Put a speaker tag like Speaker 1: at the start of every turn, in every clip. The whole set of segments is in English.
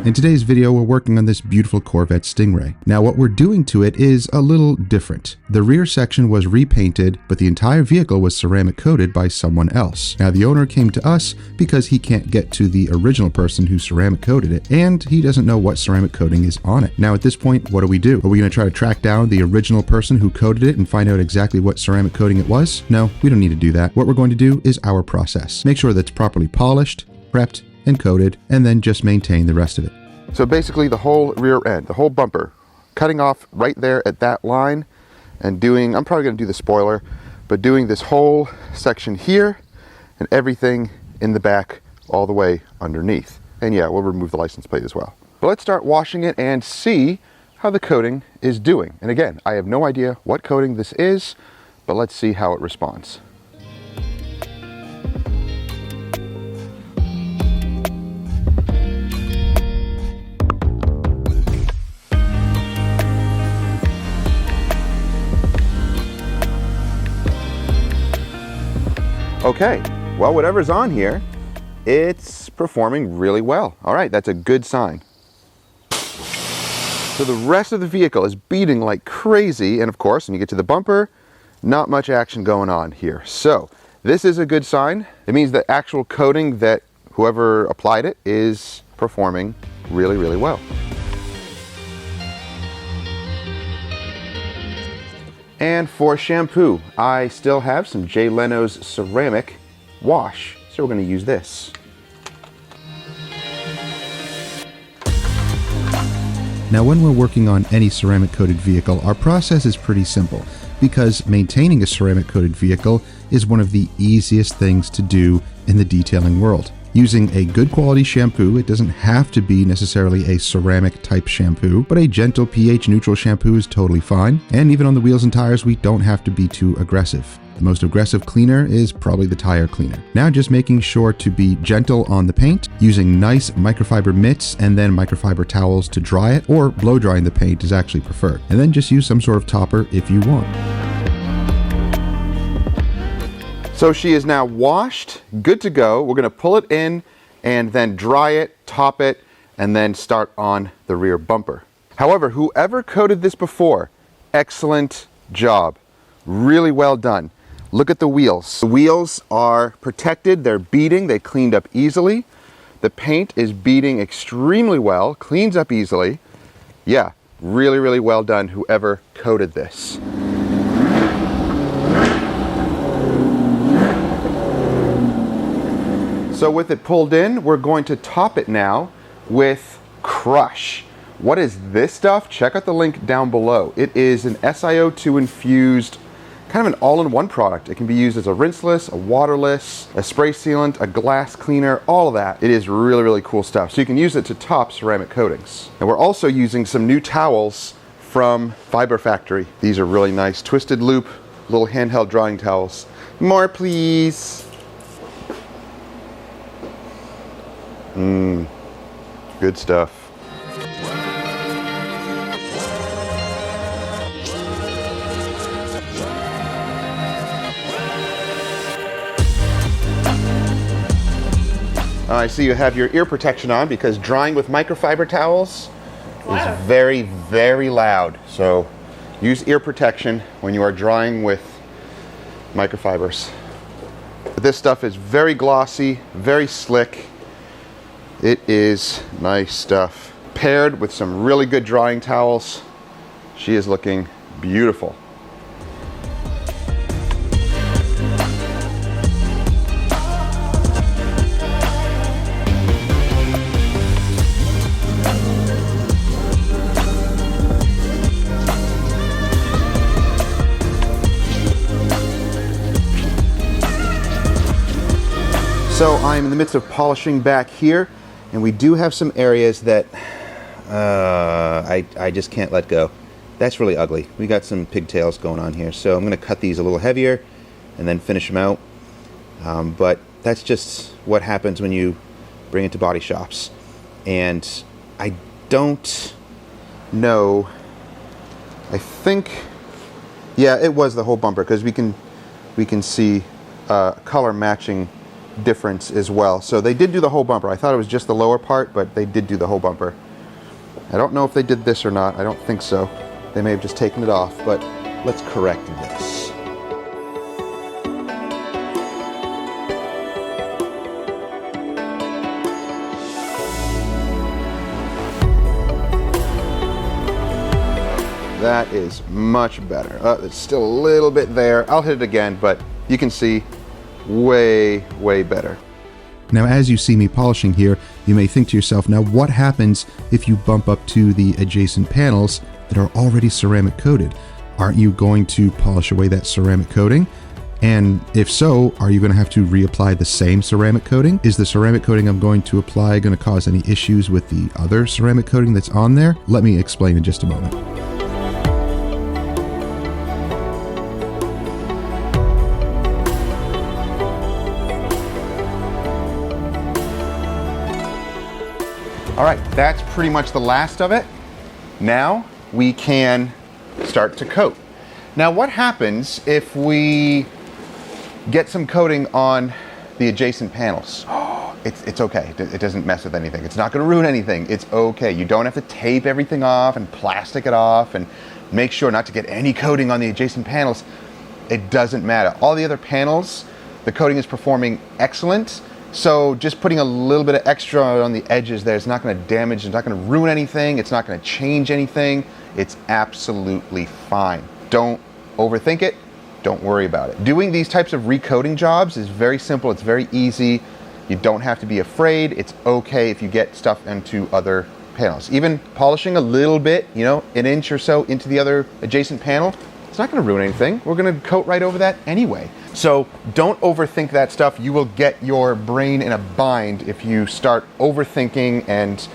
Speaker 1: In today's video, we're working on this beautiful Corvette Stingray. Now, what we're doing to it is a little different. The rear section was repainted, but the entire vehicle was ceramic coated by someone else. Now, the owner came to us because he can't get to the original person who ceramic coated it, and he doesn't know what ceramic coating is on it. Now, at this point, what do? Are we going to try to track down the original person who coated it and find out exactly what ceramic coating it was? No, we don't need to do that. What we're going to do is our process. Make sure that it's properly polished, prepped, and coated, and then just maintain the rest of it.
Speaker 2: So basically the whole rear end, the whole bumper, cutting off right there at that line and doing, I'm probably going to do the spoiler, but doing this whole section here and everything in the back all the way underneath. And yeah, we'll remove the license plate as well. But let's start washing it and see how the coating is doing. And again, I have no idea what coating this is, but let's see how it responds. Okay, well, whatever's on here, it's performing really well. All right, that's a good sign. So the rest of the vehicle is beating like crazy, and of course, when you get to the bumper, not much action going on here. So this is a good sign. It means the actual coating that whoever applied it is performing really, really well. And for shampoo, I still have some Jay Leno's ceramic wash, so we're going to use this.
Speaker 1: Now, when we're working on any ceramic coated vehicle, our process is pretty simple because maintaining a ceramic coated vehicle is one of the easiest things to do in the detailing world. Using a good quality shampoo, it doesn't have to be necessarily a ceramic type shampoo, but a gentle pH neutral shampoo is totally fine. And even on the wheels and tires, we don't have to be too aggressive. The most aggressive cleaner is probably the tire cleaner. Now just making sure to be gentle on the paint, using nice microfiber mitts and then microfiber towels to dry it, or blow drying the paint is actually preferred. And then just use some sort of topper if you want.
Speaker 2: So she is now washed, good to go. We're going to pull it in and then dry it, top it, and then start on the rear bumper. However, whoever coated this before, excellent job. Really well done. Look at the wheels. The wheels are protected, they're beading, they cleaned up easily. The paint is beading extremely well, cleans up easily. Yeah, really, really well done, whoever coated this. So with it pulled in, we're going to top it now with Crush. What is this stuff? Check out the link down below. It is an SiO2 infused, kind of an all-in-one product. It can be used as a rinseless, a waterless, a spray sealant, a glass cleaner, all of that. It is really, really cool stuff. So you can use it to top ceramic coatings. And we're also using some new towels from Fiber Factory. These are really nice, twisted loop, little handheld drying towels. More, please. Good stuff. I see you have your ear protection on because drying with microfiber towels is very, very loud. So use ear protection when you are drying with microfibers. But this stuff is very glossy, very slick. It is nice stuff. Paired with some really good drying towels, she is looking beautiful. So I'm in the midst of polishing back here, and we do have some areas that I just can't let go. That's really ugly. We got some pigtails going on here, so I'm going to cut these a little heavier and then finish them out. But that's just what happens when you bring it to body shops. And I don't know. I think, yeah, it was the whole bumper because we can see color matching difference as well. So they did do the whole bumper. I thought it was just the lower part, but they did do the whole bumper. I don't know if they did this or not. I don't think so. They may have just taken it off, but let's correct this. That is much better. It's still a little bit there. I'll hit it again, but you can see way, way better.
Speaker 1: Now, as you see me polishing here, you may think to yourself, now what happens if you bump up to the adjacent panels that are already ceramic coated? Aren't you going to polish away that ceramic coating? And if so, are you going to have to reapply the same ceramic coating? Is the ceramic coating I'm going to apply going to cause any issues with the other ceramic coating that's on there? Let me explain in just a moment.
Speaker 2: All right, that's pretty much the last of it. Now we can start to coat. Now what happens if we get some coating on the adjacent panels? It's okay, it doesn't mess with anything. It's not gonna ruin anything, it's okay. You don't have to tape everything off and plastic it off and make sure not to get any coating on the adjacent panels. It doesn't matter. All the other panels, the coating is performing excellent. So just putting a little bit of extra on the edges there is not going to damage, it's not going to ruin anything, it's not going to change anything. It's absolutely fine. Don't overthink it, don't worry about it. Doing these types of recoating jobs is very simple, it's very easy. You don't have to be afraid. It's okay if you get stuff into other panels. Even polishing a little bit, you know, an inch or so into the other adjacent panel, it's not going to ruin anything. We're going to coat right over that anyway. So don't overthink that stuff. You will get your brain in a bind if you start overthinking and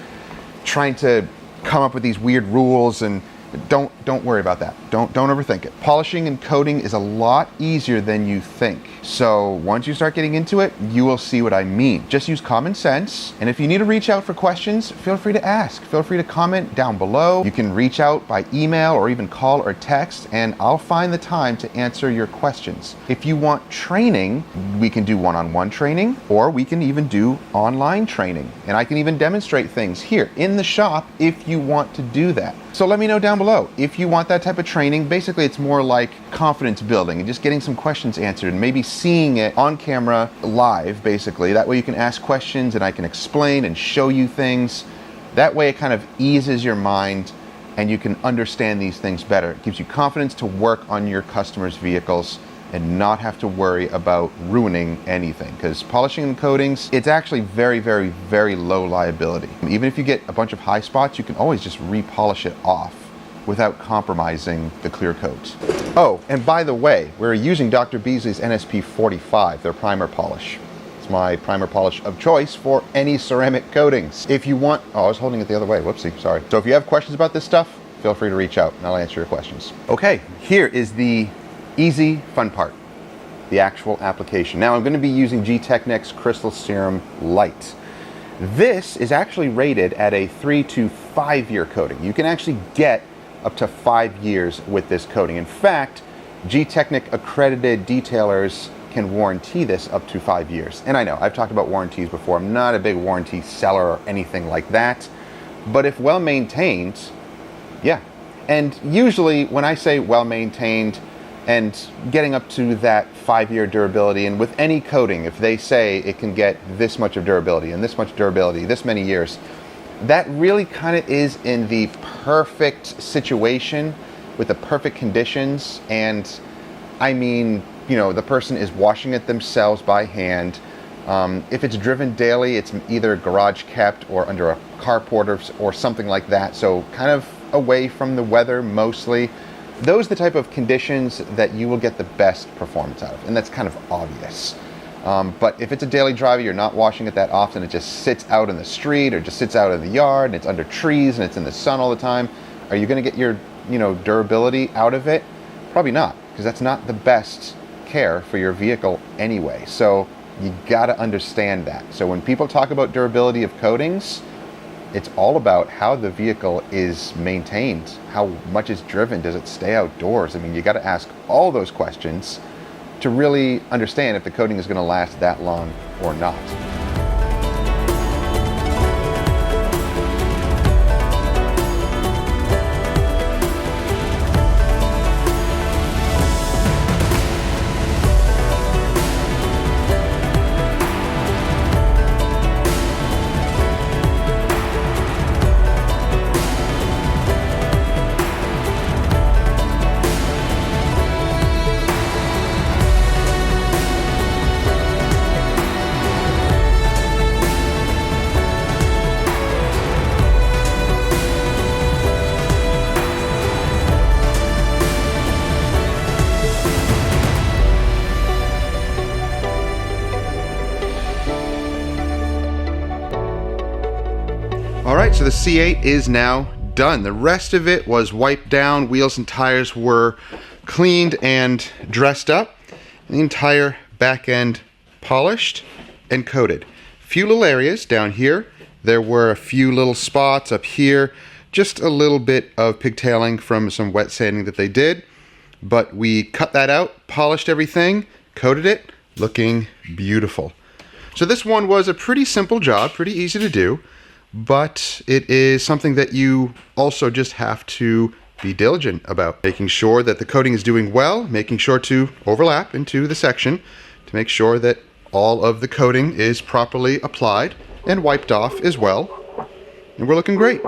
Speaker 2: trying to come up with these weird rules, and don't worry about that. Don't overthink it. Polishing and coating is a lot easier than you think. So once you start getting into it, you will see what I mean. Just use common sense. And if you need to reach out for questions, feel free to ask. Feel free to comment down below. You can reach out by email or even call or text, and I'll find the time to answer your questions. If you want training, we can do one-on-one training, or we can even do online training. And I can even demonstrate things here in the shop if you want to do that. So let me know down below. If you want that type of training, basically it's more like confidence building and just getting some questions answered and maybe seeing it on camera live, basically. That way you can ask questions and I can explain and show you things. That way it kind of eases your mind and you can understand these things better. It gives you confidence to work on your customers' vehicles and not have to worry about ruining anything, because polishing and coatings, it's actually very, very, very low liability. Even if you get a bunch of high spots, you can always just repolish it off without compromising the clear coat. Oh, and by the way, we're using Dr. Beasley's NSP 45, their primer polish. It's my primer polish of choice for any ceramic coatings. If you want, oh, I was holding it the other way, whoopsie, sorry. So if you have questions about this stuff, feel free to reach out and I'll answer your questions. Okay, here is the easy, fun part, the actual application. Now I'm going to be using G-Technics Crystal Serum Light. This is actually rated at a 3 to 5 year coating. You can actually get up to 5 years with this coating. In fact, G-Technic accredited detailers can warranty this up to 5 years. And I know, I've talked about warranties before. I'm not a big warranty seller or anything like that. But if well maintained, yeah. And usually when I say well maintained, and getting up to that 5 year durability, and with any coating, if they say it can get this much of durability and this much durability, this many years, that really kind of is in the perfect situation with the perfect conditions. And I mean, you know, the person is washing it themselves by hand. If it's driven daily, it's either garage kept or under a carport or something like that. So kind of away from the weather mostly. Those are the type of conditions that you will get the best performance out of, and that's kind of obvious. But if it's a daily driver, you're not washing it that often, it just sits out in the street or just sits out in the yard and it's under trees and it's in the sun all the time, are you going to get your, you know, durability out of it? Probably not, because that's not the best care for your vehicle anyway. So you got to understand that. So when people talk about durability of coatings, it's all about how the vehicle is maintained, how much is driven, does it stay outdoors? I mean, you got to ask all those questions to really understand if the coating is going to last that long or not. Alright, so the C8 is now done. The rest of it was wiped down, wheels and tires were cleaned and dressed up, the entire back end polished and coated. Few little areas down here, there were a few little spots up here, just a little bit of pigtailing from some wet sanding that they did, but we cut that out, polished everything, coated it, looking beautiful. So this one was a pretty simple job, pretty easy to do, but it is something that you also just have to be diligent about. Making sure that the coating is doing well, making sure to overlap into the section to make sure that all of the coating is properly applied and wiped off as well. And we're looking great.